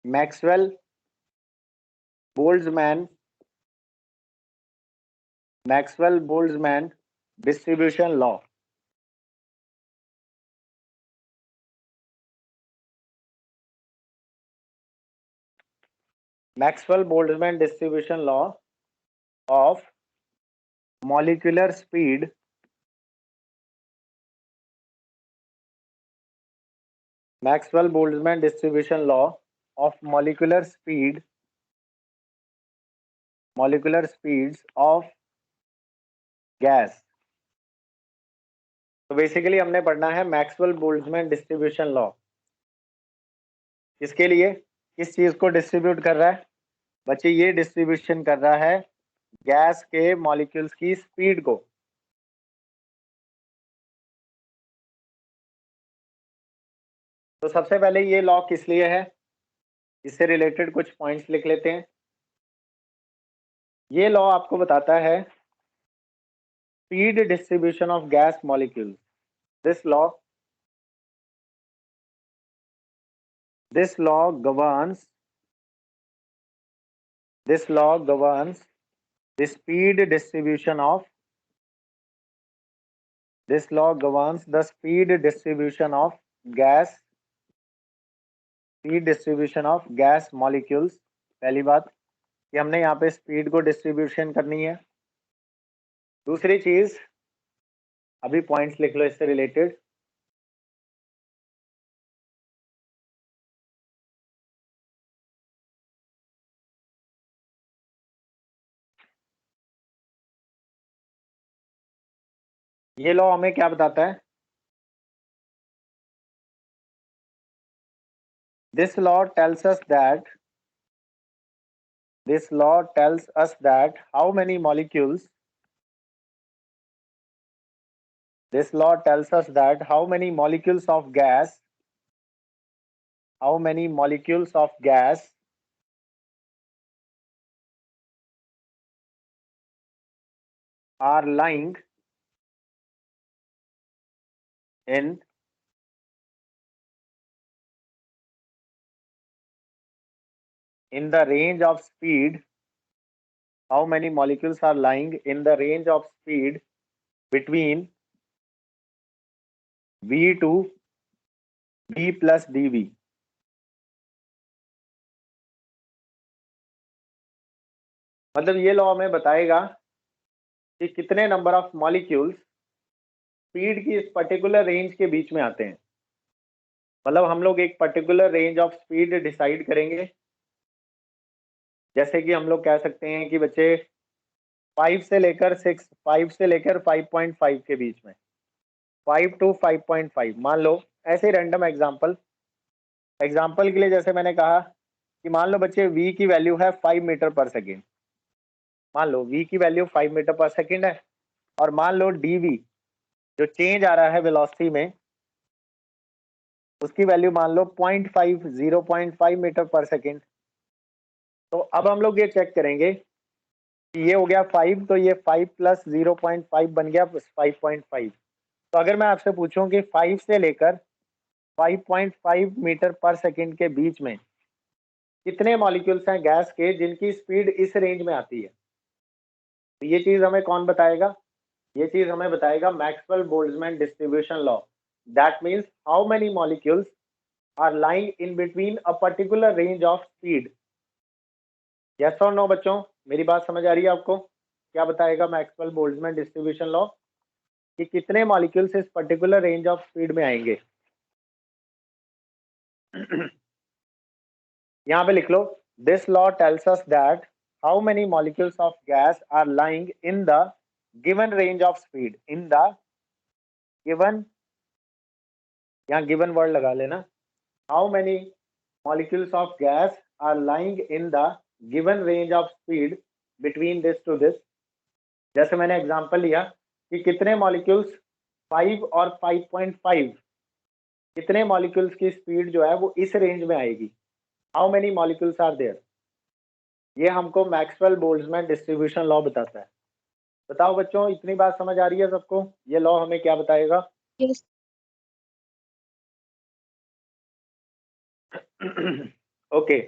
Maxwell Boltzmann distribution law. Maxwell Boltzmann distribution law of molecular speed Maxwell Boltzmann distribution law of molecular speeds of gas। तो basically हमने पढ़ना है Maxwell Boltzmann distribution law. इसके लिए किस चीज को डिस्ट्रीब्यूट कर रहा है बच्चे? ये डिस्ट्रीब्यूशन कर रहा है गैस के मॉलिक्यूल्स की स्पीड को। तो सबसे पहले ये लॉ किस लिए है, इससे रिलेटेड कुछ पॉइंट्स लिख लेते हैं। ये लॉ आपको बताता है speed distribution of gas molecules. This law governs the speed distribution of gas molecules। पहली बात कि हमने यहाँ पे स्पीड को डिस्ट्रीब्यूशन करनी है। दूसरी चीज, अभी पॉइंट्स लिख लो इससे रिलेटेड। ये लॉ हमें क्या बताता है? This law tells us that how many molecules of gas are lying in the range of speed, between v to v plus dv। मतलब ये लॉ हमें बताएगा कि कितने नंबर ऑफ मॉलिक्यूल्स स्पीड की इस पर्टिकुलर रेंज के बीच में आते हैं। मतलब हम लोग एक particular range of speed decide करेंगे। जैसे कि हम लोग कह सकते हैं कि बच्चे 5 से लेकर 5.5 के बीच में, 5 to 5.5 मान लो। ऐसे रैंडम एग्जांपल के लिए जैसे मैंने कहा कि मान लो बच्चे v की वैल्यू है 5 मीटर पर सेकेंड। मान लो v की वैल्यू 5 मीटर पर सेकेंड है और मान लो dv जो चेंज आ रहा है वेलोसिटी में उसकी वैल्यू मान लो 0.5 मीटर पर सेकेंड। तो अब हम लोग ये चेक करेंगे कि ये हो गया 5, तो ये 5 प्लस 0.5 बन गया 5.5। तो अगर मैं आपसे पूछूं कि 5 से लेकर 5.5 मीटर पर सेकेंड के बीच में कितने मॉलिक्यूल्स हैं गैस के जिनकी स्पीड इस रेंज में आती है, तो ये चीज हमें कौन बताएगा? ये चीज हमें बताएगा Maxwell Boltzmann distribution law. That means how many molecules are lying in between a particular range of speed. Yes और नो बच्चों, मेरी बात समझ आ रही है आपको? क्या बताएगा मैक्सवेल बोल्ट्जमैन डिस्ट्रीब्यूशन लॉ कि कितने मॉलिक्यूल्स इस पर्टिकुलर रेंज ऑफ स्पीड में आएंगे। यहाँ पे लिख लो, this law tells us that how many molecules of gas are lying in the given range of speed. In the given, यहाँ गिवन वर्ड लगा लेना। How many molecules of gas are lying in the given range of speed between this to this. जैसे मैंने example लिया कि कितने molecules 5 और 5.5, कितने मॉलिक्यूल्स की स्पीड जो है वो इस रेंज में आएगी। How many molecules are there, ये हमको मैक्सवेल बोल्ट्जमैन डिस्ट्रीब्यूशन लॉ बताता है। बताओ बच्चों, इतनी बात समझ आ रही है सबको? ये लॉ हमें क्या बताएगा? Yes. ओके,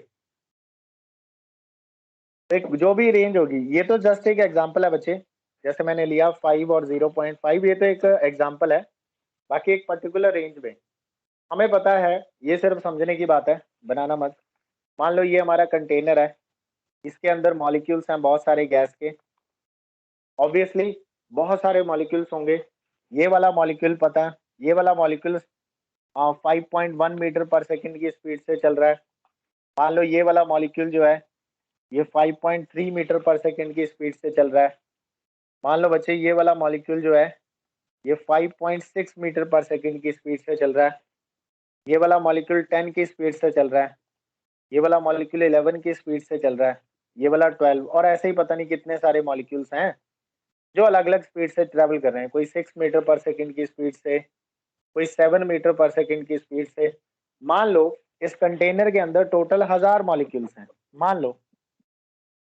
तो एक जो भी रेंज होगी, ये तो जस्ट एक एग्जांपल है बच्चे, जैसे मैंने लिया 5 और 0.5, ये तो एक एग्जांपल है, बाकी एक पर्टिकुलर रेंज में हमें पता है, ये सिर्फ समझने की बात है, बनाना मत। मान लो ये हमारा कंटेनर है, इसके अंदर मॉलिक्यूल्स हैं बहुत सारे गैस के, ऑब्वियसली बहुत सारे मॉलिक्यूल्स होंगे। ये वाला मॉलिक्यूल पता है, ये वाला मॉलिक्यूल 5.1 मीटर पर सेकंड की स्पीड से चल रहा है। मान लो ये वाला मॉलिक्यूल जो है ये 5.3 मीटर पर सेकंड की स्पीड से चल रहा है। मान लो बच्चे ये वाला मॉलिक्यूल जो है ये 5.6 मीटर पर सेकंड की स्पीड से चल रहा है। ये वाला मॉलिक्यूल 10 की स्पीड से चल रहा है। ये वाला मॉलिक्यूल 11 की स्पीड से चल रहा है। ये वाला 12, और ऐसे ही पता नहीं कितने सारे मॉलिक्यूल्स हैं जो अलग अलग स्पीड से ट्रेवल कर रहे हैं। कोई 6 मीटर पर सेकंड की स्पीड से, कोई 7 मीटर पर सेकंड की स्पीड से। मान लो इस कंटेनर के अंदर टोटल 1000 मॉलिक्यूल्स हैं। मान लो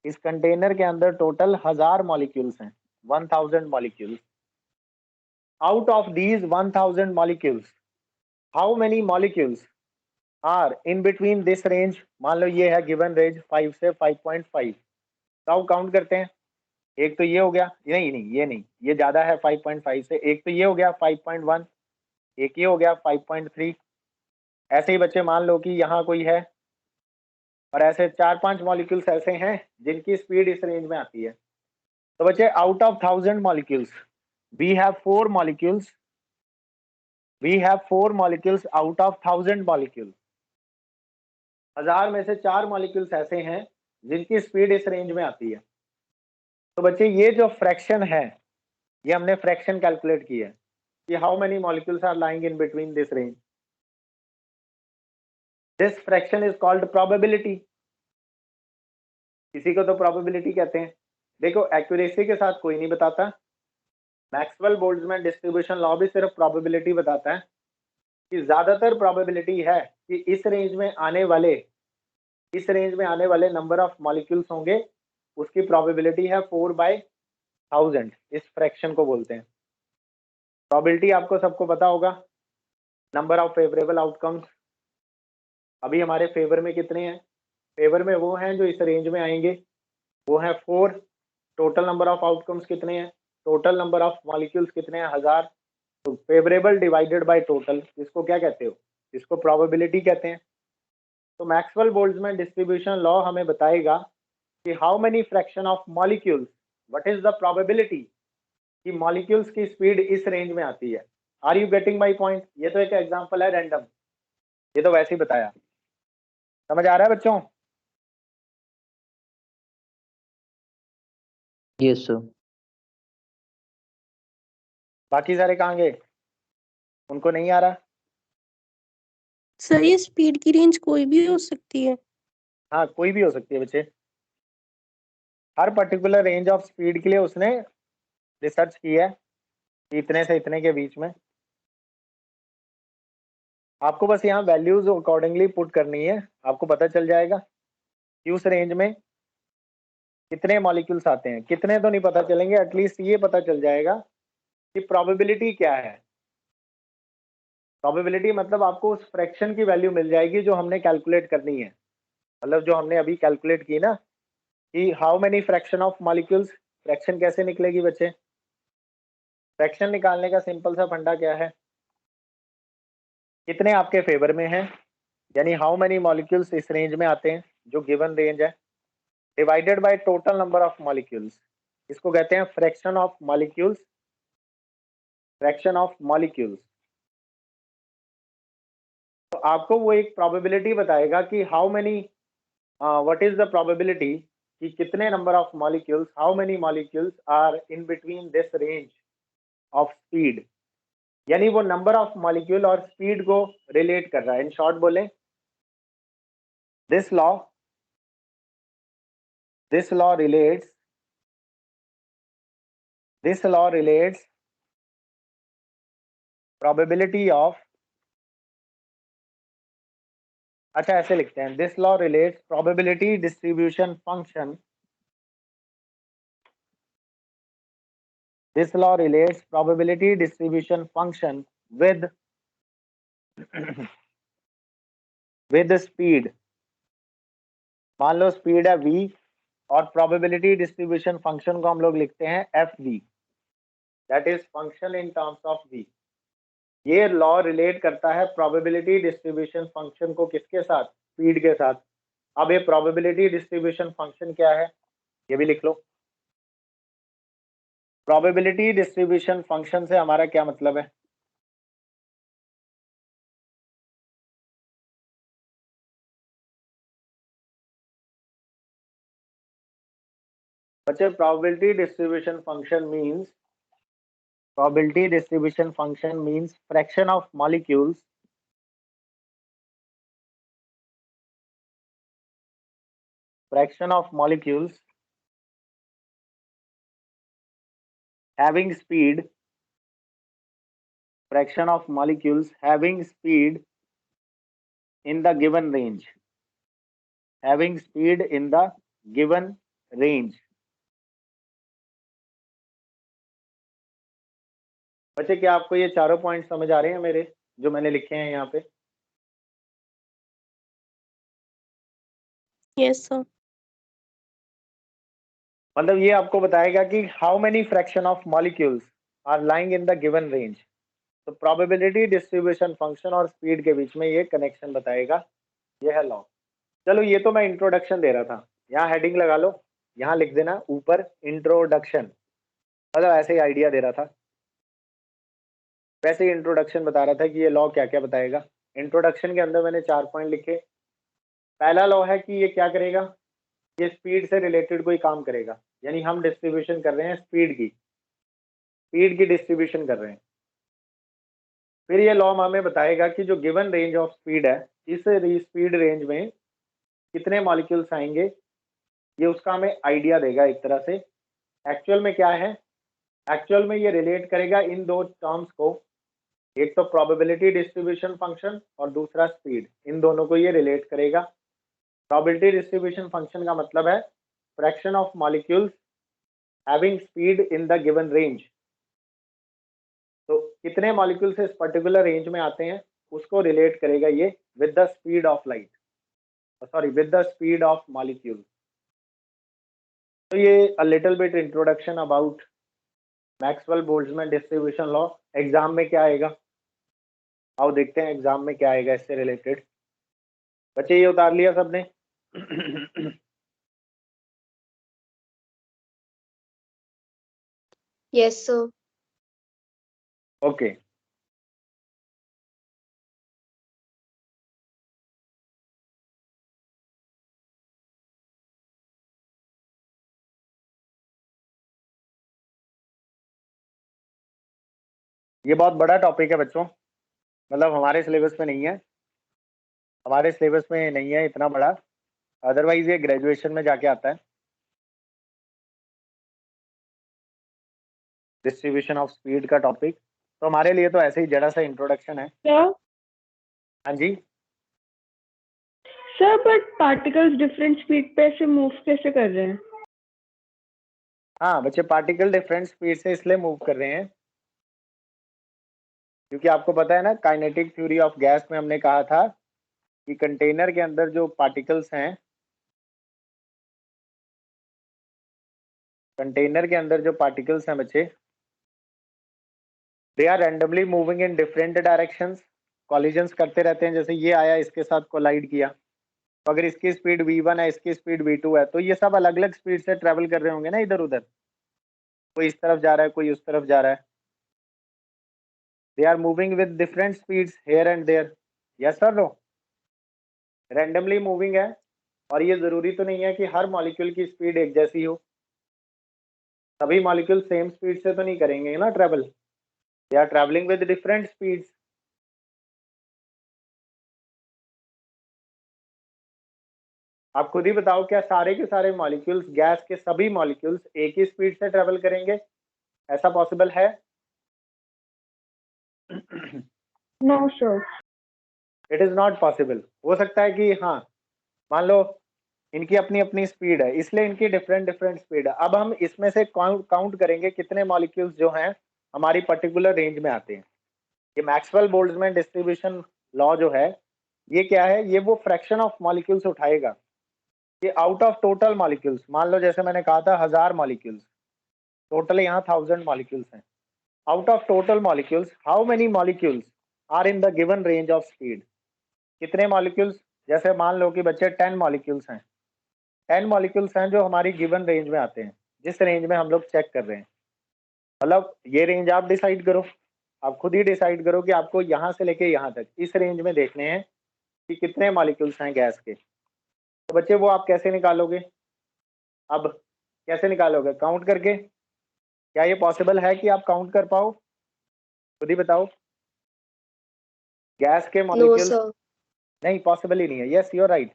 इस कंटेनर के अंदर टोटल 1000 मॉलिक्यूल्स हैं, 1000 molecules. Out of these 1000 molecules, how many molecules are in between this range. मान लो ये है गिवन रेंज 5 से 5.5। तो काउंट करते हैं, एक तो ये हो गया, नहीं नहीं ये नहीं, ये ज्यादा है 5.5 से। एक तो ये हो गया 5.1, एक ये हो गया 5.3। ऐसे ही बच्चे मान लो कि यहाँ कोई है, और ऐसे 4-5 मॉलिक्यूल्स ऐसे हैं जिनकी स्पीड इस रेंज में आती है। तो बच्चे out of 1000 molecules we have 4 molecules, we have 4 molecules out of 1000 molecule. 1000 में से 4 मॉलिक्यूल्स ऐसे हैं जिनकी स्पीड इस रेंज में आती है। तो बच्चे ये जो फ्रैक्शन है, ये हमने फ्रैक्शन कैलकुलेट की है कि how many molecules are lying in between this range. This fraction is called probability. इसी को तो प्रोबेबिलिटी कहते हैं। देखो एक्यूरेसी के साथ कोई नहीं बताता, मैक्सवेल बोल्ट्जमैन डिस्ट्रीब्यूशन लॉ भी सिर्फ प्रोबेबिलिटी बताता है कि ज्यादातर प्रोबेबिलिटी है कि इस रेंज में आने वाले, इस रेंज में आने वाले नंबर ऑफ मॉलिक्यूल्स होंगे, उसकी प्रोबेबिलिटी है 4/1000। इस फ्रैक्शन को बोलते हैं। प्रोबेबिलिटी आपको सबको पता होगा। नंबर ऑफ फेवरेबल आउटकम्स, अभी हमारे फेवर में कितने हैं? फेवर में वो हैं जो इस रेंज में आएंगे, वो है 4। टोटल नंबर ऑफ आउटकम्स कितने हैं? टोटल नंबर ऑफ मॉलिक्यूल्स कितने हैं? 1000। तो फेवरेबल डिवाइडेड बाय टोटल, इसको क्या कहते हो? इसको प्रोबेबिलिटी कहते हैं। तो मैक्सवेल बोल्ट्जमैन डिस्ट्रीब्यूशन लॉ हमें बताएगा कि how many fraction of molecules, what is the probability कि मॉलिक्यूल्स की स्पीड इस रेंज में आती है। Are you getting my point? ये तो एक एग्जांपल है रैंडम, ये तो वैसे ही बताया। समझ आ रहा है बच्चों? Yes sir. बाकी सारे कहाँ गए? उनको नहीं आ रहा? सर ये स्पीड की रेंज कोई भी हो सकती है? हाँ कोई भी हो सकती है बच्चे। हर पर्टिकुलर रेंज ऑफ स्पीड के लिए उसने रिसर्च की है कि इतने से इतने के बीच में। आपको बस यहाँ वैल्यूज अकॉर्डिंगली पुट करनी है, आपको पता चल जाएगा कि उस रेंज में कितने मॉलिक्यूल्स आते हैं। कितने तो नहीं पता चलेंगे, एटलीस्ट ये पता चल जाएगा कि प्रोबेबिलिटी क्या है। प्रोबेबिलिटी मतलब आपको उस फ्रैक्शन की वैल्यू मिल जाएगी जो हमने कैलकुलेट करनी है। मतलब जो हमने अभी कैलकुलेट की ना कि how many fraction of molecules. Fraction कैसे निकलेगी बच्चे? फ्रैक्शन निकालने का सिंपल सा फंडा क्या है? कितने आपके फेवर में हैं, यानी हाउ मेनी मॉलिक्यूल्स इस रेंज में आते हैं जो गिवन रेंज है, divided by total number of molecules. इसको कहते हैं fraction of molecules, fraction of molecules. तो आपको वो एक प्रोबेबिलिटी बताएगा कि how many, what is the probability कि कितने number of molecules, how many molecules are in between this range of speed. यानी वो नंबर ऑफ मॉलिक्यूल और स्पीड को रिलेट कर रहा है। इन शॉर्ट बोले, this law relates, this law relates probability of, अच्छा ऐसे लिखते हैं, this law relates probability distribution function, this law relates probability distribution function with with the speed। मान लो स्पीड है v और प्रोबेबिलिटी डिस्ट्रीब्यूशन फंक्शन को हम लोग लिखते हैं F V, that is function in terms of V. ये लॉ रिलेट करता है प्रोबेबिलिटी डिस्ट्रीब्यूशन फंक्शन को किसके साथ, स्पीड के साथ। अब ये प्रोबेबिलिटी डिस्ट्रीब्यूशन फंक्शन क्या है ये भी लिख लो। प्रोबेबिलिटी डिस्ट्रीब्यूशन फंक्शन से हमारा क्या मतलब है, बच्चे probability distribution function means fraction of molecules having speed in the given range, बच्चे क्या आपको ये चारों पॉइंट समझ आ रहे हैं मेरे जो मैंने लिखे हैं यहाँ पे? Yes sir. मतलब ये आपको बताएगा कि how many fraction of molecules are lying in the given range. तो प्रोबेबिलिटी डिस्ट्रीब्यूशन फंक्शन और स्पीड के बीच में ये कनेक्शन बताएगा, ये है लॉ। चलो ये तो मैं इंट्रोडक्शन दे रहा था, यहाँ हेडिंग लगा लो, यहाँ लिख देना ऊपर इंट्रोडक्शन, मतलब ऐसे ही आइडिया दे रहा था, वैसे ही इंट्रोडक्शन बता रहा था कि ये लॉ क्या क्या बताएगा। इंट्रोडक्शन के अंदर मैंने 4 पॉइंट लिखे। पहला लॉ है कि ये क्या करेगा, ये स्पीड से रिलेटेड कोई काम करेगा, यानी हम डिस्ट्रीब्यूशन कर रहे हैं स्पीड की डिस्ट्रीब्यूशन कर रहे हैं। फिर ये लॉ हमें बताएगा कि जो गिवन रेंज ऑफ स्पीड है, इस स्पीड रेंज में कितने मॉलिक्यूल्स आएंगे, ये उसका हमें आइडिया देगा एक तरह से। एक्चुअल में क्या है, एक्चुअल में ये रिलेट करेगा इन दो टर्म्स को, एक तो प्रोबेबिलिटी डिस्ट्रीब्यूशन फंक्शन और दूसरा स्पीड, इन दोनों को ये रिलेट करेगा। प्रोबेबिलिटी डिस्ट्रीब्यूशन फंक्शन का मतलब है fraction of molecules having speed in the given range. तो कितने मॉलिक्यूल्स इस पर्टिकुलर रेंज में आते हैं उसको रिलेट करेगा ये with the speed of light, sorry with the speed of molecule. तो ये a little bit introduction about Maxwell Boltzmann distribution law. Exam में क्या आएगा, आओ देखते हैं एग्जाम में क्या आएगा इससे रिलेटेड। बच्चे ये उतार लिया सबने? Yes sir. ओके, ये बहुत बड़ा टॉपिक है बच्चों, मतलब हमारे सिलेबस में नहीं है, हमारे सिलेबस में नहीं है इतना बड़ा, अदरवाइज ये ग्रेजुएशन में जाके आता है, डिस्ट्रीब्यूशन ऑफ स्पीड का टॉपिक। तो हमारे लिए तो ऐसे ही जरा सा इंट्रोडक्शन है। सर हाँ जी sir, but particles different speed पे से मूव कैसे कर रहे हैं? हाँ बच्चे, पार्टिकल डिफरेंट स्पीड से इसलिए मूव कर रहे हैं क्योंकि आपको पता है ना, काइनेटिक थ्योरी ऑफ गैस में हमने कहा था कि कंटेनर के अंदर जो पार्टिकल्स हैं, कंटेनर के अंदर जो पार्टिकल्स हैं बच्चे, they are randomly moving in different directions, collisions करते रहते हैं। जैसे ये आया, इसके साथ कोलाइड किया, तो अगर इसकी स्पीड v1 है, इसकी स्पीड v2 है, तो ये सब अलग अलग स्पीड से ट्रेवल कर रहे होंगे ना इधर उधर, कोई इस तरफ जा रहा है, कोई उस तरफ जा रहा है। They are moving with different speeds here and there, yes और नो? रैंडमली मूविंग है, और ये जरूरी तो नहीं है कि हर मॉलिक्यूल की स्पीड एक जैसी हो, सभी मॉलिक्यूल सेम स्पीड से तो नहीं करेंगे ना travel, they are travelling with different speeds. आप खुद ही बताओ, क्या सारे के सारे मॉलिक्यूल्स, गैस के सभी मॉलिक्यूल्स एक ही स्पीड से ट्रेवल करेंगे? ऐसा पॉसिबल है? No sir. It is not possible. हो सकता है कि हाँ, मान लो इनकी अपनी अपनी स्पीड है, इसलिए इनकी डिफरेंट डिफरेंट स्पीड है। अब हम इसमें से काउंट करेंगे कितने मॉलिक्यूल्स जो हैं हमारी पर्टिकुलर रेंज में आते हैं। ये मैक्सवेल बोल्ट्जमैन डिस्ट्रीब्यूशन लॉ जो है, ये क्या है, ये वो फ्रैक्शन ऑफ मॉलिक्यूल्स उठाएगा कि आउट ऑफ टोटल मॉलिक्यूल्स, मान लो जैसे मैंने कहा था 1000 मॉलिक्यूल्स, टोटल यहाँ 1000 मॉलिक्यूल्स हैं। Out of total molecules how many molecules are in the given range of speed, कितने मॉलिक्यूल्स, जैसे मान लो कि बच्चे 10 मॉलिक्यूल्स हैं, 10 मॉलिक्यूल्स हैं जो हमारी गिवन रेंज में आते हैं, जिस रेंज में हम लोग चेक कर रहे हैं। मतलब ये रेंज आप डिसाइड करो, आप खुद ही डिसाइड करो कि आपको यहाँ से लेके यहाँ तक इस रेंज में देखने हैं कि कितने मॉलिक्यूल्स हैं गैस के। तो बच्चे वो आप कैसे निकालोगे, अब कैसे निकालोगे, काउंट करके? क्या ये पॉसिबल है कि आप काउंट कर पाओ, खुद ही बताओ। गैस के मॉलिक्यूल्स नहीं, पॉसिबल ही नहीं है। यस यू आर राइट,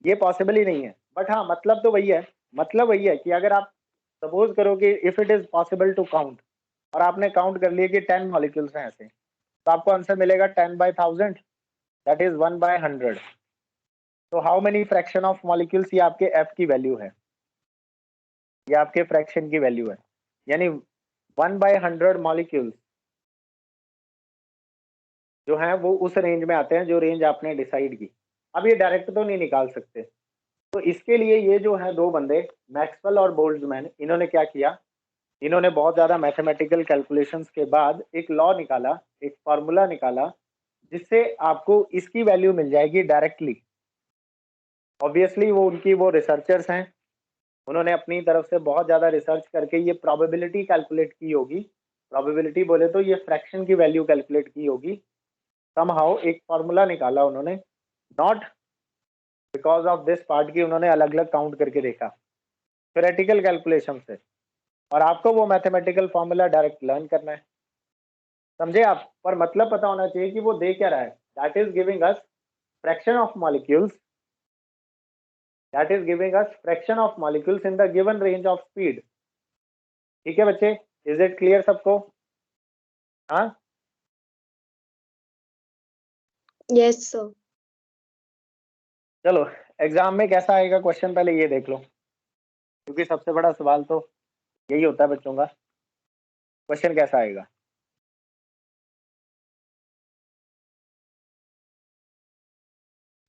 ये पॉसिबल ही नहीं है। बट हाँ, मतलब तो वही है, मतलब वही है कि अगर आप सपोज करो कि if it is possible to count, और आपने काउंट कर लिए कि 10 मॉलिक्यूल्स हैं ऐसे, तो आपको आंसर मिलेगा 10/1000, दैट इज 1/100। तो how many fraction of molecules, ये आपके एफ की वैल्यू है, ये आपके फ्रैक्शन की वैल्यू है, यानी 1/100 मॉलिक्यूल्स जो हैं वो उस रेंज में आते हैं जो रेंज आपने डिसाइड की। अब ये डायरेक्ट तो नहीं निकाल सकते, तो इसके लिए ये जो है दो बंदे, मैक्सवेल और बोल्ट्जमैन, इन्होंने क्या किया, इन्होंने बहुत ज़्यादा मैथमेटिकल कैलकुलेशंस के बाद एक लॉ निकाला, एक फार्मूला निकाला, जिससे आपको इसकी वैल्यू मिल जाएगी डायरेक्टली। ऑब्वियसली वो उनकी वो रिसर्चर्स हैं, उन्होंने अपनी तरफ से बहुत ज़्यादा रिसर्च करके ये प्रोबेबिलिटी कैलकुलेट की होगी, प्रोबेबिलिटी बोले तो ये फ्रैक्शन की वैल्यू कैलकुलेट की होगी, समहाउ एक फार्मूला निकाला उन्होंने, not because of this part की उन्होंने अलग अलग काउंट करके देखा थ्योरेटिकल कैलकुलेशन से, और आपको वो मैथमेटिकल फार्मूला डायरेक्ट लर्न करना है, समझे आप? पर मतलब पता होना चाहिए कि वो दे क्या रहा है, that is giving us fraction of molecules, that is giving us fraction of molecules in the given range of speed. ठीक है बच्चे, इज इट क्लियर सबको? हाँ, यस सर। चलो एग्जाम में कैसा आएगा क्वेश्चन पहले ये देख लो, क्योंकि सबसे बड़ा सवाल तो यही होता है बच्चों का, क्वेश्चन कैसा आएगा।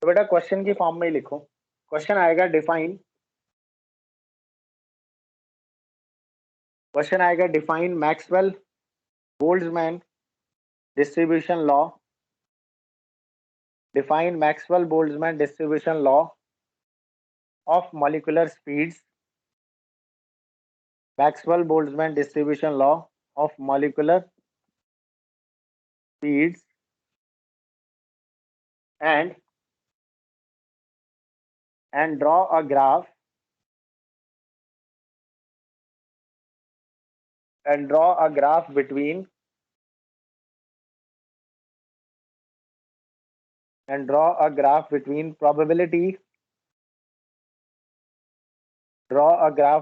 तो बेटा क्वेश्चन की फॉर्म में ही लिखो, क्वेश्चन आएगा डिफाइन, क्वेश्चन आएगा define Maxwell Boltzmann distribution law, define Maxwell Boltzmann distribution law of molecular speeds, Maxwell Boltzmann distribution law of molecular speeds and draw a graph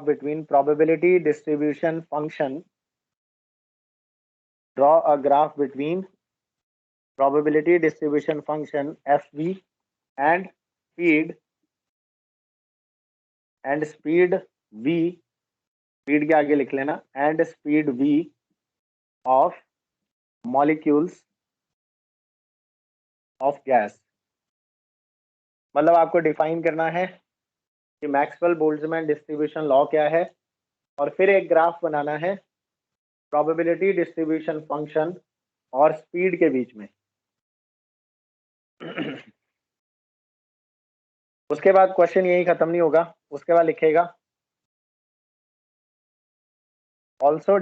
between probability distribution function, fv and speed v, speed के आगे लिख लेना, and speed v of molecules of gas। मतलब आपको define करना है कि Maxwell Boltzmann distribution law क्या है, और फिर एक ग्राफ बनाना है प्रोबेबिलिटी डिस्ट्रीब्यूशन फंक्शन और स्पीड के बीच में। उसके बाद क्वेश्चन यही खत्म नहीं होगा, उसके बाद लिखेगा also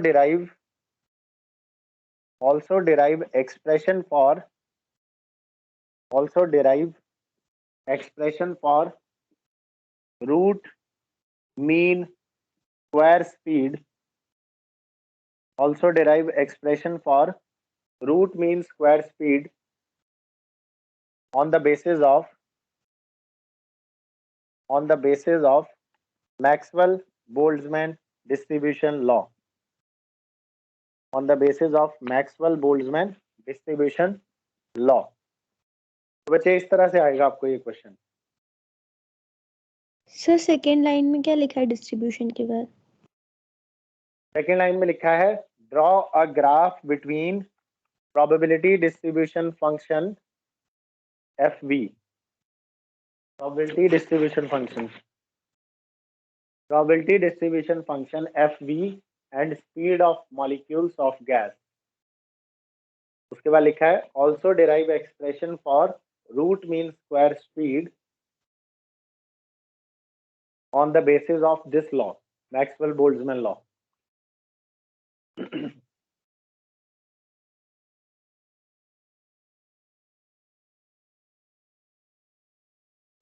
derive expression for root mean square speed, also derive expression for root mean square speed on the basis of Maxwell Boltzmann distribution law, on the basis of Maxwell Boltzmann distribution law। तो बच्चे इस तरह से आएगा आपको ये question. Sir second line में क्या लिखा है डिस्ट्रीब्यूशन के बाद? सेकेंड लाइन में लिखा है draw a graph between probability distribution function F V, probability distribution function, probability distribution function FV and speed of molecules of gas. उसके बाद लिखा है also derive expression for root mean square speed on the basis of this law, Maxwell-Boltzmann law.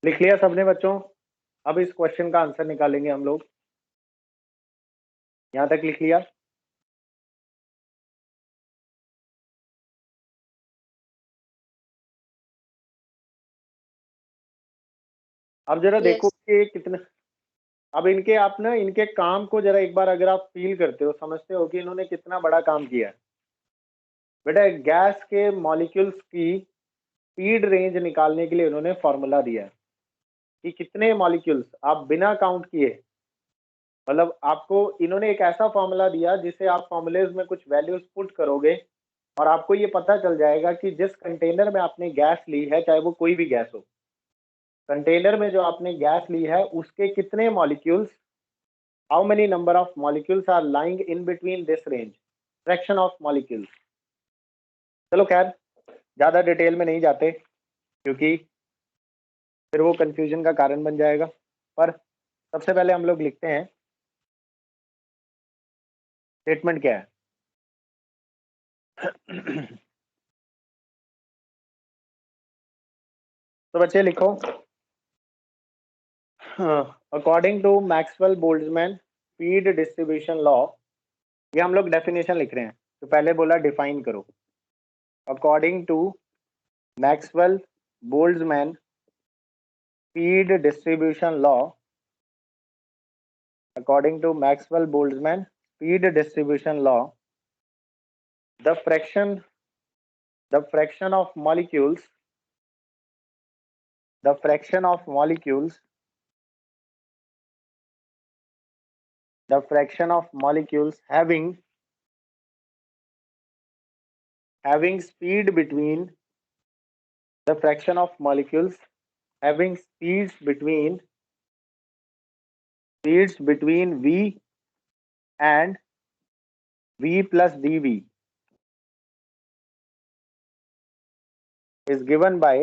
लिख लिया सबने बच्चों? अब इस क्वेश्चन का आंसर निकालेंगे हम लोग। यहां तक लिख लिया? अब जरा देखो कि कितने, अब इनके आप ना इनके काम को जरा एक बार अगर आप फील करते हो, समझते हो कि इन्होंने कितना बड़ा काम किया है। बेटा गैस के मॉलिक्यूल्स की स्पीड रेंज निकालने के लिए उन्होंने फॉर्मूला दिया है कि कितने मॉलिक्यूल्स आप बिना काउंट किए, मतलब आपको इन्होंने एक ऐसा फॉर्मूला दिया जिसे आप फॉर्मूलेज में कुछ वैल्यूज पुट करोगे और आपको ये पता चल जाएगा कि जिस कंटेनर में आपने गैस ली है, चाहे वो कोई भी गैस हो, कंटेनर में जो आपने गैस ली है उसके कितने molecules, how many number of molecules are lying in between this range, fraction of molecules. चलो खैर ज़्यादा डिटेल में नहीं जाते क्योंकि फिर वो कंफ्यूजन का कारण बन जाएगा, पर सबसे पहले हम लोग लिखते हैं स्टेटमेंट क्या है। तो बच्चे लिखो according to Maxwell Boltzmann speed distribution law, ये हम लोग डेफिनेशन लिख रहे हैं, तो पहले बोला डिफाइन करो। According to Maxwell Boltzmann speed distribution law, according to Maxwell-Boltzmann speed distribution law, the fraction of molecules having speed between speeds between v and v plus dv is given by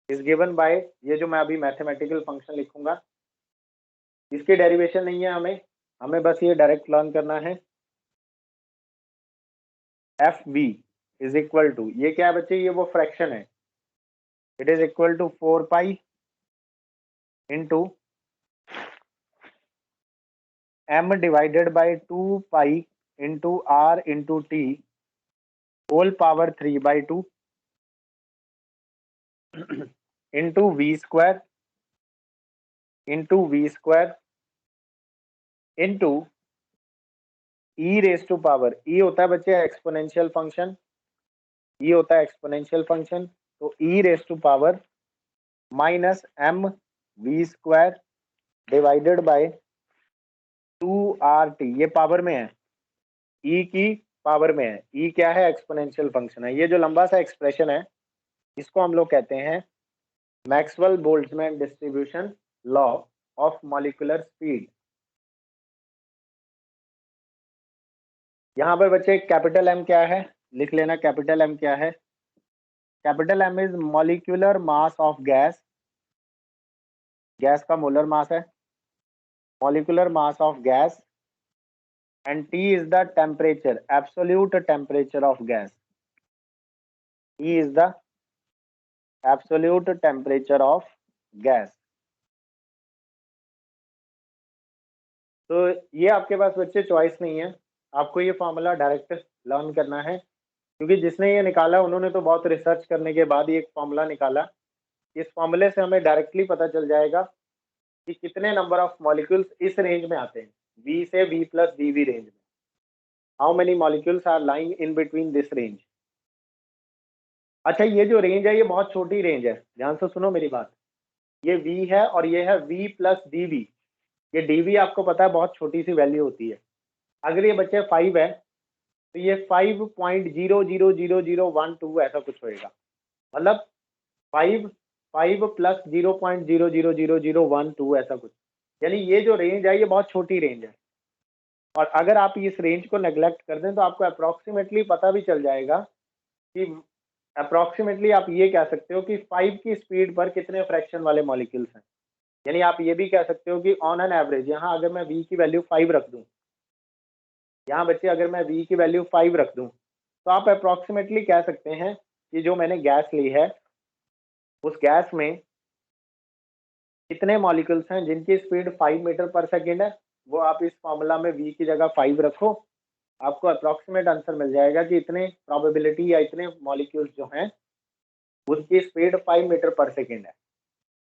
ये जो मैं अभी mathematical function लिखूंगा इसकी derivation नहीं है, हमें बस ये डायरेक्ट लर्न करना है। F B is equal to, ये क्या है बच्चे, ये वो फ्रैक्शन है, it is equal to 4 pi into m divided by 2 pi into r into T whole power 3/2 into v square into e raise to power, e होता है बच्चे एक्सपोनेंशियल फंक्शन, ई होता है एक्सपोनेंशियल फंक्शन, तो e raise to power minus m v square divided by 2RT, ये power में है, ई की पावर में है, ई क्या है, एक्सपोनेंशियल फंक्शन है। ये जो लंबा सा एक्सप्रेशन है इसको हम लोग कहते हैं Maxwell Boltzmann distribution law of molecular speed. यहाँ पर बच्चे कैपिटल एम क्या है, लिख लेना कैपिटल एम क्या है। Capital M is molecular mass of gas, gas का मोलर मास है, molecular mass of gas, and T is the temperature, absolute temperature of gas. T is the absolute temperature of gas. तो ये आपके पास बच्चे choice नहीं है, आपको ये फॉर्मूला डायरेक्ट लर्न करना है, क्योंकि जिसने ये निकाला उन्होंने तो बहुत रिसर्च करने के बाद ये एक फॉर्मूला निकाला। इस फॉर्मूले से हमें डायरेक्टली पता चल जाएगा कि कितने नंबर ऑफ मॉलिक्यूल्स इस रेंज में आते हैं, V से V प्लस DV रेंज में। How many molecules are lying in between this range. अच्छा ये जो रेंज है ये बहुत छोटी रेंज है, ध्यान से सुनो मेरी बात, ये V है और ये है V प्लस DV, ये DV आपको पता है बहुत छोटी सी वैल्यू होती है। अगर ये बच्चे 5 है तो ये 5.000012 ऐसा कुछ होएगा, मतलब 5 प्लस 0.000012 ऐसा कुछ, यानी ये जो रेंज है ये बहुत छोटी रेंज है। और अगर आप इस रेंज को नेग्लेक्ट कर दें तो आपको अप्रॉक्सीमेटली पता भी चल जाएगा कि अप्रॉक्सीमेटली आप ये कह सकते हो कि 5 की स्पीड पर कितने फ्रैक्शन वाले मॉलिक्यूल्स हैं। यानी आप ये भी कह सकते हो कि ऑन एन एवरेज यहाँ अगर मैं v की वैल्यू 5 रख दूँ, यहाँ बच्चे अगर मैं v की वैल्यू 5 रख दूँ तो आप अप्रॉक्सीमेटली कह सकते हैं कि जो मैंने गैस ली है उस गैस में कितने मॉलिक्यूल्स हैं जिनकी स्पीड 5 मीटर पर सेकेंड है। वो आप इस फॉर्मूला में v की जगह 5 रखो, आपको अप्रॉक्सीमेट आंसर मिल जाएगा कि इतने प्रोबेबिलिटी या इतने मॉलिक्यूल्स जो हैं उसकी स्पीड 5 मीटर पर सेकेंड है।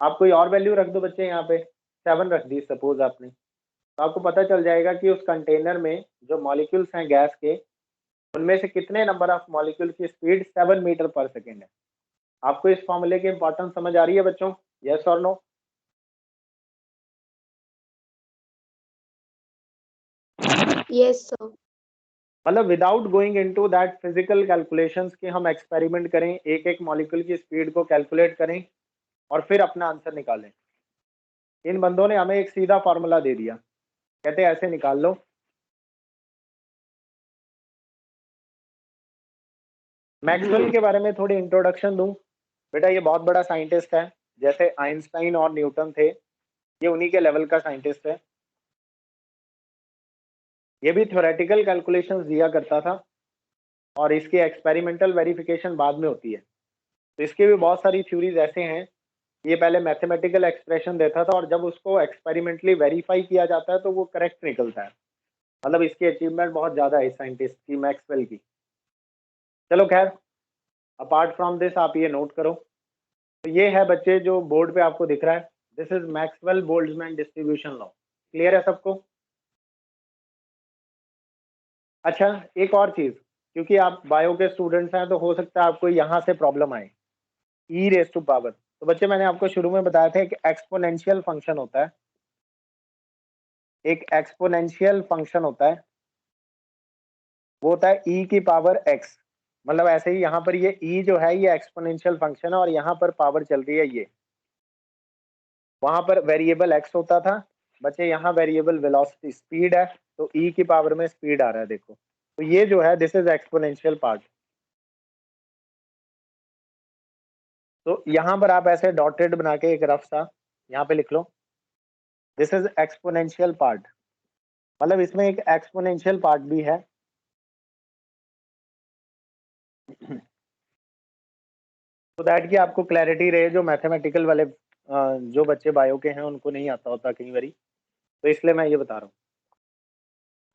आप कोई और वैल्यू रख दो बच्चे, यहाँ पे 7 रख दी सपोज आपने, तो आपको पता चल जाएगा कि उस कंटेनर में जो मॉलिक्यूल्स हैं गैस के उनमें से कितने नंबर ऑफ मॉलिक्यूल की स्पीड 7 मीटर पर सेकेंड है। आपको इस फॉर्मूले की इंपॉर्टेंस समझ आ रही है बच्चों, यस और नो? Yes, sir. मतलब without going into that physical calculations कि हम एक्सपेरिमेंट करें, एक एक मॉलिक्यूल की स्पीड को कैलकुलेट करें और फिर अपना आंसर निकालें। इन बंदों ने हमें एक सीधा फॉर्मूला दे दिया, कहते हैं ऐसे निकाल लो। मैक्सवेल के बारे में थोड़ी इंट्रोडक्शन दूं। बेटा ये बहुत बड़ा साइंटिस्ट है, जैसे आइंस्टाइन और न्यूटन थे, ये उन्हीं के लेवल का साइंटिस्ट है। ये भी थ्योरेटिकल कैलकुलेशंस दिया करता था और इसकी एक्सपेरिमेंटल वेरिफिकेशन बाद में होती है। तो इसके भी बहुत सारी थ्योरीज ऐसे हैं, ये पहले मैथमेटिकल एक्सप्रेशन देता था और जब उसको एक्सपेरिमेंटली वेरीफाई किया जाता है तो वो करेक्ट निकलता है। मतलब इसकी अचीवमेंट बहुत ज़्यादा है साइंटिस्ट की, मैक्सवेल की। चलो खैर, अपार्ट फ्रॉम दिस आप ये नोट करो। तो ये है बच्चे जो बोर्ड पे आपको दिख रहा है, this is Maxwell Boltzmann distribution law. Clear है सबको? अच्छा एक और चीज़, क्योंकि आप बायो के स्टूडेंट्स हैं तो हो सकता है आपको यहाँ से प्रॉब्लम आए, ई रेज टू पावर। तो बच्चे मैंने आपको शुरू में बताया था कि एक्सपोनेंशियल फंक्शन होता है, एक एक्सपोनेंशियल फंक्शन होता है, वो होता है e की पावर x। मतलब ऐसे ही यहाँ पर ये e जो है ये एक्सपोनेंशियल फंक्शन है और यहाँ पर पावर चल रही है ये। वहां पर वेरिएबल x होता था बच्चे, यहाँ वेरिएबल वेलोसिटी स्पीड है, तो e की पावर में स्पीड आ रहा है देखो। तो ये जो है दिस इज एक्सपोनेंशियल पार्ट। तो यहाँ पर आप ऐसे डॉटेड बना के एक रफ सा यहाँ पे लिख लो, दिस इज एक्सपोनेंशियल पार्ट। मतलब इसमें एक एक्सपोनेंशियल पार्ट भी है। तो दैट कि आपको क्लैरिटी रहे, जो मैथमेटिकल वाले जो बच्चे बायो के हैं उनको नहीं आता होता कई बारी, तो इसलिए मैं ये बता रहा हूँ।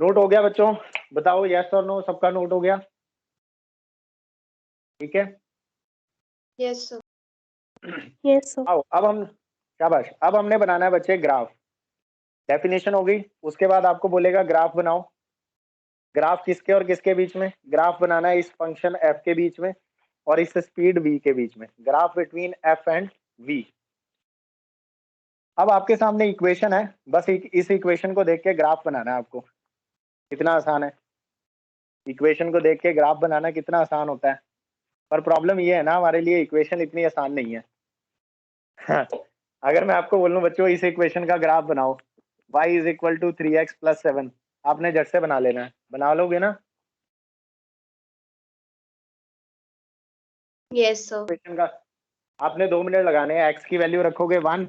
नोट हो गया बच्चों? बताओ यस और नो, सबका नोट हो गया? ठीक है, Yes, sir. Yes sir. आओ अब हम, शाबाश, अब हमने बनाना है बच्चे ग्राफ। डेफिनेशन हो गई, उसके बाद आपको बोलेगा ग्राफ बनाओ। ग्राफ किसके और किसके बीच में? ग्राफ बनाना है इस फंक्शन f के बीच में और इस स्पीड v के बीच में, graph between f and v। अब आपके सामने इक्वेशन है, बस इस इक्वेशन को देख के ग्राफ बनाना है आपको। कितना आसान है, इक्वेशन को देख के ग्राफ बनाना कितना आसान होता है। पर प्रॉब्लम ये है ना, हमारे लिए इक्वेशन इतनी आसान नहीं है। अगर मैं आपको बोलूं बच्चों इस इक्वेशन का ग्राफ बनाओ, y is equal to 3x plus 7, आपने झट से बना लेना है, बना लोगे ना? Yes, sir. इक्वेशन का आपने 2 मिनट लगाने हैं, x की वैल्यू रखोगे 1,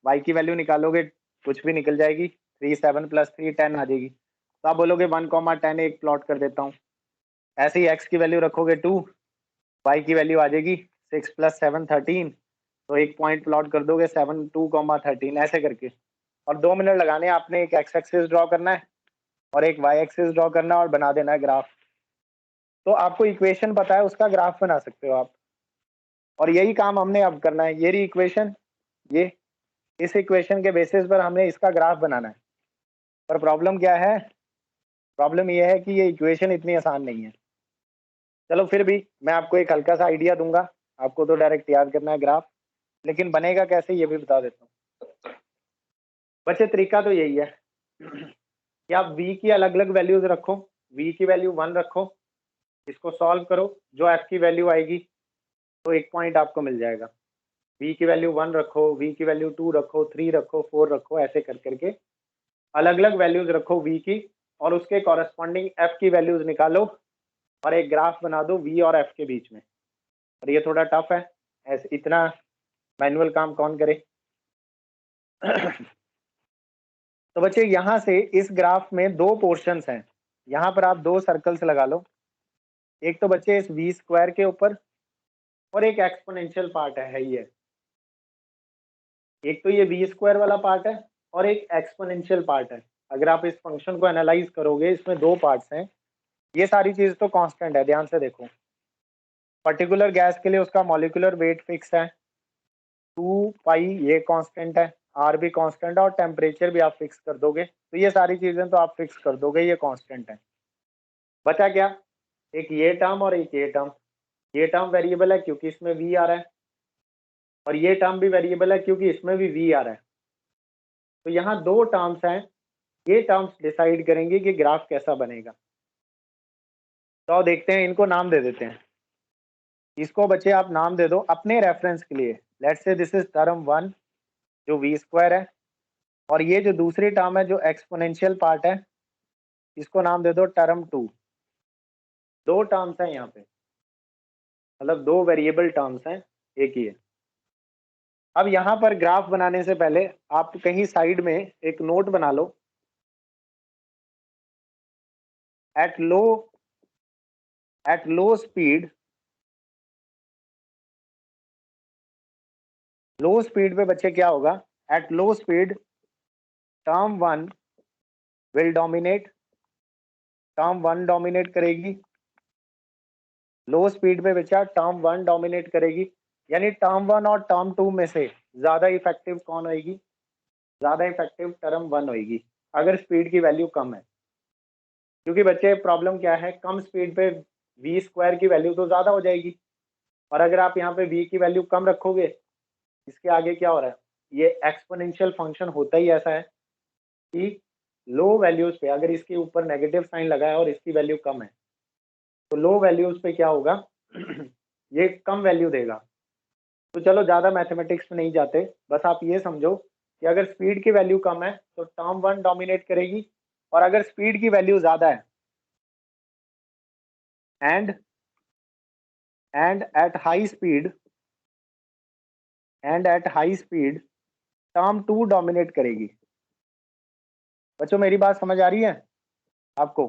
y की वैल्यू निकालोगे कुछ भी निकल जाएगी, 3 7 प्लस 3 10 आ जाएगी। तो आप बोलोगे 1,10 एक प्लॉट कर देता हूँ। ऐसे ही x की वैल्यू रखोगे 2, y की वैल्यू आ जाएगी 6 प्लस 7 13, तो एक पॉइंट प्लॉट कर दोगे 7 2,13 ऐसे करके। और 2 मिनट लगाने हैं, आपने एक x एक्सिस ड्रॉ करना है और एक y एक्सिस ड्रॉ करना है और बना देना है ग्राफ। तो आपको इक्वेशन पता है, उसका ग्राफ बना सकते हो आप। और यही काम हमने अब करना है, ये रही इक्वेशन, ये इस इक्वेशन के बेसिस पर हमने इसका ग्राफ बनाना है। पर प्रॉब्लम क्या है? प्रॉब्लम ये है कि ये इक्वेशन इतनी आसान नहीं है। चलो फिर भी मैं आपको एक हल्का सा आइडिया दूंगा, आपको तो डायरेक्ट याद करना है ग्राफ, लेकिन बनेगा कैसे ये भी बता देता हूँ बच्चे। तरीका तो यही है कि आप v की अलग अलग वैल्यूज रखो, v की वैल्यू 1 रखो, इसको सॉल्व करो, जो f की वैल्यू आएगी तो एक पॉइंट आपको मिल जाएगा। v की वैल्यू 1 रखो, v की वैल्यू 2 रखो, 3 रखो, 4 रखो, ऐसे कर करके अलग अलग वैल्यूज रखो v की, और उसके कॉरेस्पॉन्डिंग f की वैल्यूज निकालो और एक ग्राफ बना दो v और f के बीच में। और ये थोड़ा टफ है, ऐसे इतना मैनुअल काम कौन करे। तो बच्चे यहाँ से इस ग्राफ में दो पोर्शंस हैं, यहाँ पर आप दो सर्कल्स लगा लो। एक तो बच्चे इस v स्क्वायर के ऊपर, और एक एक्सपोनेंशियल पार्ट है ये। एक तो ये v स्क्वायर वाला पार्ट है और एक एक्सपोनेंशियल पार्ट है। अगर आप इस फंक्शन को एनालाइज करोगे, इसमें दो पार्ट्स हैं। ये सारी चीज तो कांस्टेंट है, ध्यान से देखो। पर्टिकुलर गैस के लिए उसका मॉलिक्यूलर वेट फिक्स है 2 पाई, ये कांस्टेंट है, आर भी कांस्टेंट है, और टेम्परेचर भी आप फिक्स कर दोगे। तो ये सारी चीजें तो आप फिक्स कर दोगे, ये कांस्टेंट है। बचा क्या? एक ये टर्म और एक ये टर्म। ये टर्म वेरिएबल है क्योंकि इसमें v आ रहा है, और ये टर्म भी वेरिएबल है क्योंकि इसमें भी v आ रहा है। तो यहाँ दो टर्म्स हैं, ये टर्म्स डिसाइड करेंगे कि ग्राफ कैसा बनेगा। तो देखते हैं, इनको नाम दे देते हैं। इसको बच्चे आप नाम दे दो अपने रेफरेंस के लिए। Let's say this is term 1 जो v स्क्वायर है, और ये जो दूसरी टर्म है जो एक्सपोनेंशियल पार्ट है, इसको नाम दे दो टर्म 2। दो टर्म्स हैं यहाँ पे, मतलब दो वेरिएबल टर्म्स हैं, एक ही है। अब यहाँ पर ग्राफ बनाने से पहले आप कहीं साइड में एक नोट बना लो। एट लो स्पीड पे बच्चे क्या होगा? At low speed term 1 will dominate, term 1 dominate करेगी। लो स्पीड पे बच्चा टर्म 1 डोमिनेट करेगी, यानी टर्म 1 और टर्म 2 में से ज्यादा इफेक्टिव कौन होगी? ज्यादा इफेक्टिव टर्म 1 होगी, अगर स्पीड की वैल्यू कम है। क्योंकि बच्चे प्रॉब्लम क्या है, कम स्पीड पे v स्क्वायर की वैल्यू तो ज्यादा हो जाएगी, और अगर आप यहाँ पे v की वैल्यू कम रखोगे, इसके आगे क्या हो रहा है, ये एक्सपोनेंशियल फंक्शन होता ही ऐसा है कि लो वैल्यूज पे अगर इसके ऊपर नेगेटिव साइन लगा है और इसकी वैल्यू कम है, तो लो वैल्यूज पे क्या होगा, ये कम वैल्यू देगा। तो चलो ज़्यादा मैथमेटिक्स में नहीं जाते, बस आप ये समझो कि अगर स्पीड की वैल्यू कम है तो टर्म 1 डोमिनेट करेगी, और अगर स्पीड की वैल्यू ज़्यादा है and at high speed term 2 dominate करेगी। बच्चों मेरी बात समझ आ रही है आपको?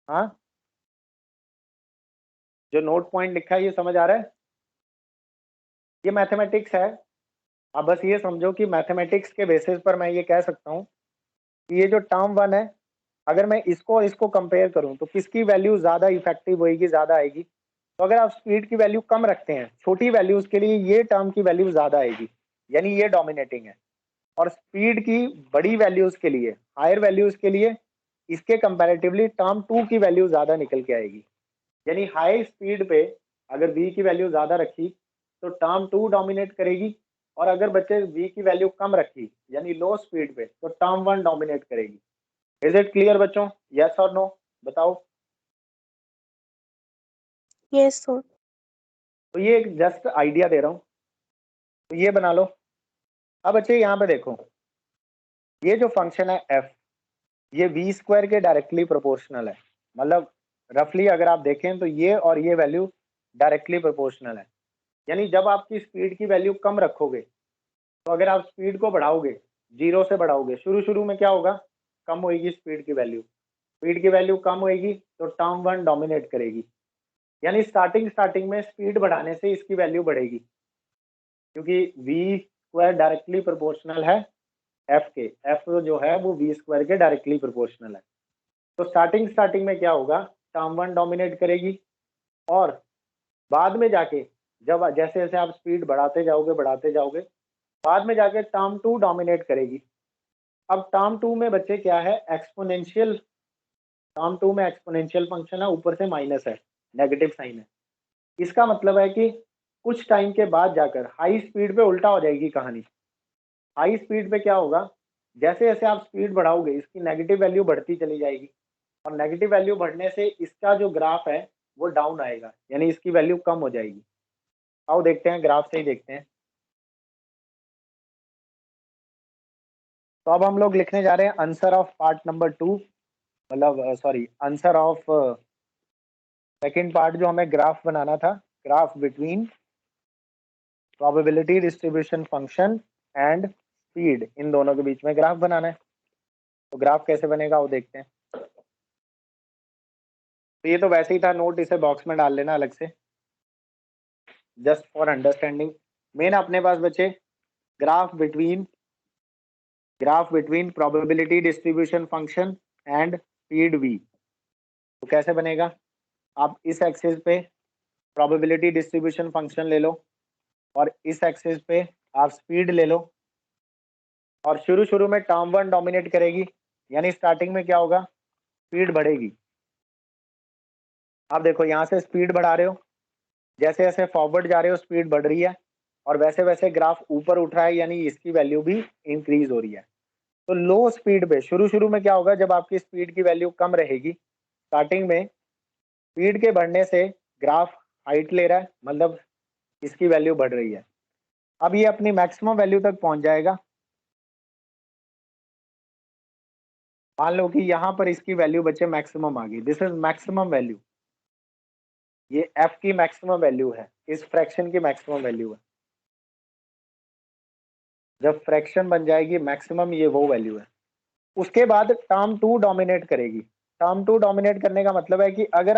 हाँ, जो नोट पॉइंट लिखा है ये समझ आ रहा है? ये मैथमेटिक्स है। आप बस ये समझो कि मैथमेटिक्स के बेसिस पर मैं ये कह सकता हूँ कि ये जो टर्म 1 है, अगर मैं इसको और इसको कंपेयर करूं तो किसकी वैल्यू ज़्यादा इफेक्टिव होगी, ज़्यादा आएगी? तो अगर आप स्पीड की वैल्यू कम रखते हैं, छोटी वैल्यूज के लिए ये टर्म की वैल्यू ज़्यादा आएगी, यानी ये डोमिनेटिंग है। और स्पीड की बड़ी वैल्यूज के लिए, हायर वैल्यूज के लिए, इसके कंपैरेटिवली टर्म 2 की वैल्यू ज़्यादा निकल के आएगी। यानी हाई स्पीड पे अगर v की वैल्यू ज़्यादा रखी तो टर्म 2 डोमिनेट करेगी, और अगर बच्चे v की वैल्यू कम रखी यानी लो स्पीड पे, तो टर्म 1 डोमिनेट करेगी। इज इट क्लियर बच्चों? यस और नो बताओ। Yes, sir. तो ये एक जस्ट आइडिया दे रहा हूँ, तो ये बना लो। अब बच्चे यहाँ पे देखो, ये जो फंक्शन है f, ये v स्क्वायर के डायरेक्टली प्रोपोर्शनल है। मतलब रफली अगर आप देखें तो ये और ये वैल्यू डायरेक्टली प्रोपोर्शनल है। यानी जब आपकी स्पीड की वैल्यू कम रखोगे, तो अगर आप स्पीड को बढ़ाओगे, 0 से बढ़ाओगे, शुरू में क्या होगा, कम होगी स्पीड की वैल्यू। स्पीड की वैल्यू कम होगी तो टर्म 1 डोमिनेट करेगी, यानी स्टार्टिंग में स्पीड बढ़ाने से इसकी वैल्यू बढ़ेगी, क्योंकि v स्क्वायर डायरेक्टली प्रोपोर्शनल है f के। f जो है वो v स्क्वायर के डायरेक्टली प्रोपोर्शनल है। तो स्टार्टिंग में क्या होगा, टर्म 1 डोमिनेट करेगी, और बाद में जाके जब जैसे जैसे आप स्पीड बढ़ाते जाओगे, बाद में जाके टर्म 2 डोमिनेट करेगी। अब टर्म 2 में बच्चे क्या है, एक्सपोनेंशियल। टर्म 2 में एक्सपोनेंशियल फंक्शन है, ऊपर से माइनस है, नेगेटिव साइन है। इसका मतलब है कि कुछ टाइम के बाद जाकर हाई स्पीड पे उल्टा हो जाएगी कहानी। हाई स्पीड पे क्या होगा, जैसे जैसे आप स्पीड बढ़ाओगे इसकी नेगेटिव वैल्यू बढ़ती चली जाएगी, और नेगेटिव वैल्यू बढ़ने से इसका जो ग्राफ है वो डाउन आएगा, यानी इसकी वैल्यू कम हो जाएगी। आओ देखते हैं, ग्राफ से ही देखते हैं। तो अब हम लोग लिखने जा रहे हैं आंसर ऑफ पार्ट नंबर 2, मतलब sorry answer of second part जो हमें ग्राफ बनाना था, graph between probability distribution function and speed, इन दोनों के बीच में ग्राफ बनाना है। तो ग्राफ कैसे बनेगा वो देखते हैं। तो ये तो वैसे ही था नोट, इसे बॉक्स में डाल लेना अलग से, जस्ट फॉर अंडरस्टैंडिंग। मेन अपने पास बचे graph between probability distribution function and speed v। तो कैसे बनेगा, आप इस एक्सिस पे प्रोबेबिलिटी डिस्ट्रीब्यूशन फंक्शन ले लो और इस एक्सिस पे आप स्पीड ले लो, और शुरू शुरू में टर्म 1 डोमिनेट करेगी, यानी स्टार्टिंग में क्या होगा, स्पीड बढ़ेगी। आप देखो यहाँ से स्पीड बढ़ा रहे हो, जैसे जैसे फॉरवर्ड जा रहे हो स्पीड बढ़ रही है, और वैसे वैसे ग्राफ ऊपर उठ रहा है, यानी इसकी वैल्यू भी इंक्रीज हो रही है। तो लो स्पीड पे शुरू शुरू में क्या होगा, जब आपकी स्पीड की वैल्यू कम रहेगी, स्टार्टिंग में स्पीड के बढ़ने से ग्राफ हाइट ले रहा है, मतलब इसकी वैल्यू बढ़ रही है। अब ये अपनी मैक्सिमम वैल्यू तक पहुंच जाएगा। मान लो कि यहाँ पर इसकी वैल्यू बचे मैक्सिमम आ गई, दिस इज मैक्सिमम वैल्यू, ये f की मैक्सिमम वैल्यू है, इस फ्रैक्शन की मैक्सिमम वैल्यू है। जब फ्रैक्शन बन जाएगी मैक्सिमम, ये वो वैल्यू है। उसके बाद टर्म 2 डोमिनेट करेगी। टर्म 2 डोमिनेट करने का मतलब है कि अगर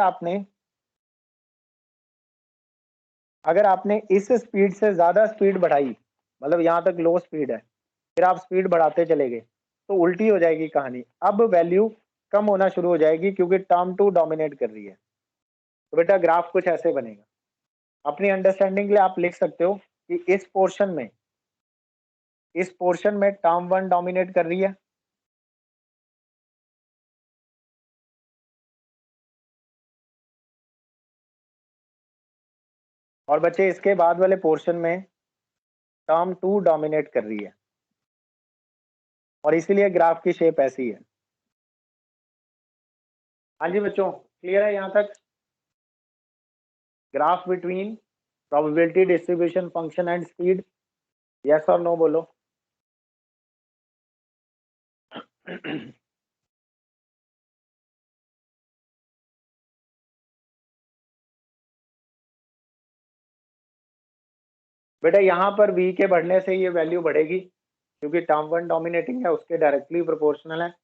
आपने इस स्पीड से ज्यादा स्पीड बढ़ाई, मतलब यहाँ तक लो स्पीड है, फिर आप स्पीड बढ़ाते चले गए, तो उल्टी हो जाएगी कहानी। अब वैल्यू कम होना शुरू हो जाएगी क्योंकि टर्म 2 डोमिनेट कर रही है। तो बेटा ग्राफ कुछ ऐसे बनेगा। अपनी अंडरस्टैंडिंग के लिए आप लिख सकते हो कि इस पोर्शन में टर्म 1 डोमिनेट कर रही है, और बच्चे इसके बाद वाले पोर्शन में टर्म 2 डोमिनेट कर रही है, और इसीलिए ग्राफ की शेप ऐसी है। हाँ जी बच्चों, क्लियर है यहाँ तक? Graph between probability distribution function and speed, yes और नो बोलो। बेटा यहाँ पर v के बढ़ने से ये वैल्यू बढ़ेगी, क्योंकि टर्म 1 डोमिनेटिंग है, उसके डायरेक्टली प्रोपोर्शनल है,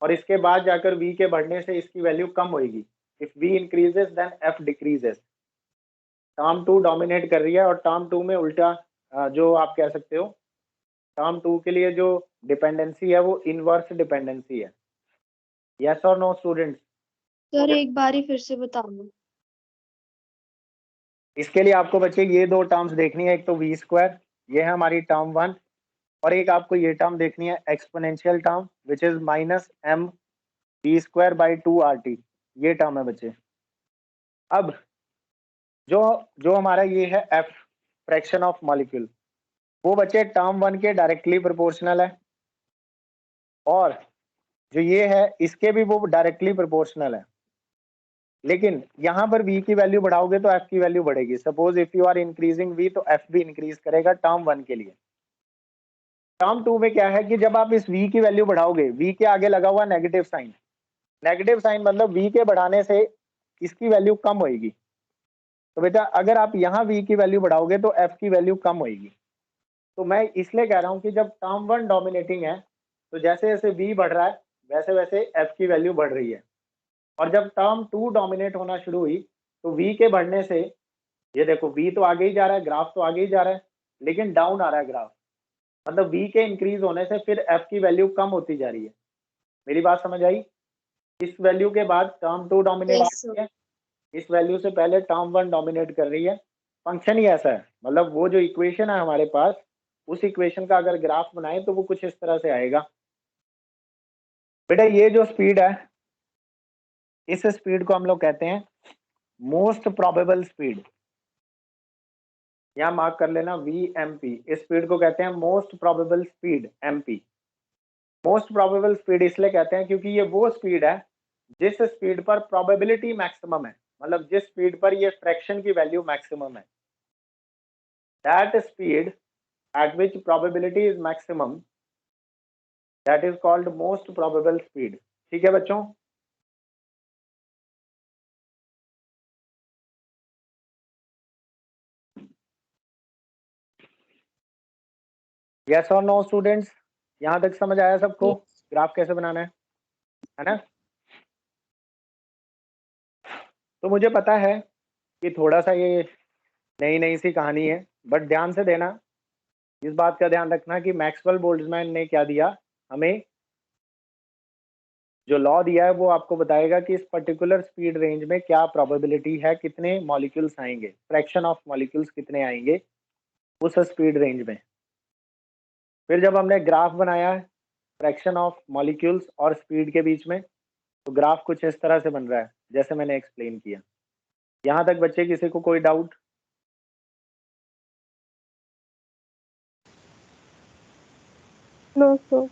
और इसके बाद जाकर v के बढ़ने से इसकी वैल्यू कम होगी। If v increases then f decreases. Term 2 dominate कर रही है, और टर्म 2 में उल्टा जो आप कह सकते हो, टर्म 2 के लिए जो डिपेंडेंसी है वो इनवर्स डिपेंडेंसी है। यस और नो स्टूडेंट्स? सर एक बार ही फिर से बताना। इसके लिए आपको बच्चे ये दो टर्म्स देखनी है, एक तो v स्क्वायर, ये है हमारी टर्म 1, और एक आपको ये टर्म देखनी है exponential term, which is minus m v square by 2 RT, ये टर्म है बच्चे। अब जो जो हमारा ये है f, फ्रैक्शन ऑफ मॉलिक्यूल, वो बच्चे टर्म 1 के डायरेक्टली प्रोपोर्शनल है, और जो ये है इसके भी वो डायरेक्टली प्रोपोर्शनल है। लेकिन यहाँ पर v की वैल्यू बढ़ाओगे तो f की वैल्यू बढ़ेगी। Suppose if you are increasing v, तो f भी इंक्रीज करेगा टर्म 1 के लिए। टर्म 2 में क्या है कि जब आप इस v की वैल्यू बढ़ाओगे, v के आगे लगा हुआ नेगेटिव साइन, नेगेटिव साइन मतलब v के बढ़ाने से इसकी वैल्यू कम होगी। तो बेटा अगर आप यहाँ v की वैल्यू बढ़ाओगे तो f की वैल्यू कम होगी। तो मैं इसलिए कह रहा हूँ कि जब टर्म 1 डोमिनेटिंग है, तो जैसे जैसे v बढ़ रहा है वैसे वैसे f की वैल्यू बढ़ रही है, और जब टर्म 2 डोमिनेट होना शुरू हुई तो v के बढ़ने से, ये देखो v तो आगे ही जा रहा है, ग्राफ तो आगे ही जा रहा है, लेकिन डाउन आ रहा है ग्राफ, मतलब v के इंक्रीज होने से फिर f की वैल्यू कम होती जा रही है। मेरी बात समझ आई? इस वैल्यू के बाद टर्म 2 डोमिनेट Yes, कर रही है, इस वैल्यू से पहले टर्म 1 डोमिनेट कर रही है। फंक्शन ही ऐसा है, मतलब वो जो इक्वेशन है हमारे पास, उस इक्वेशन का अगर ग्राफ बनाए तो वो कुछ इस तरह से आएगा। बेटा ये जो स्पीड है, इस स्पीड को हम लोग कहते हैं मोस्ट प्रोबेबल स्पीड, यहाँ मार्क कर लेना VMP। इस स्पीड को कहते हैं most probable speed, MP। Most probable speed इसलिए कहते हैं क्योंकि ये वो स्पीड है जिस स्पीड पर प्रोबेबिलिटी मैक्सिमम है, मतलब जिस स्पीड पर ये फ्रैक्शन की वैल्यू मैक्सिमम है। that speed at which probability is maximum, that is called most probable speed. ठीक है बच्चों? Yes or no students? यहाँ तक समझ आया सबको? ग्राफ कैसे बनाना है ना? तो मुझे पता है कि थोड़ा सा ये नई सी कहानी है, बट ध्यान से देना, इस बात का ध्यान रखना कि मैक्सवेल बोल्ट्जमैन ने क्या दिया हमें, जो लॉ दिया है वो आपको बताएगा कि इस पर्टिकुलर स्पीड रेंज में क्या प्रोबेबिलिटी है, कितने मॉलिक्यूल्स आएंगे, फ्रैक्शन ऑफ मॉलिक्यूल्स कितने आएंगे उस स्पीड रेंज में। फिर जब हमने ग्राफ बनाया फ्रैक्शन ऑफ मॉलिक्यूल्स और स्पीड के बीच में, तो ग्राफ कुछ इस तरह से बन रहा है जैसे मैंने एक्सप्लेन किया। यहाँ तक बच्चे किसी को कोई डाउट? No, sir.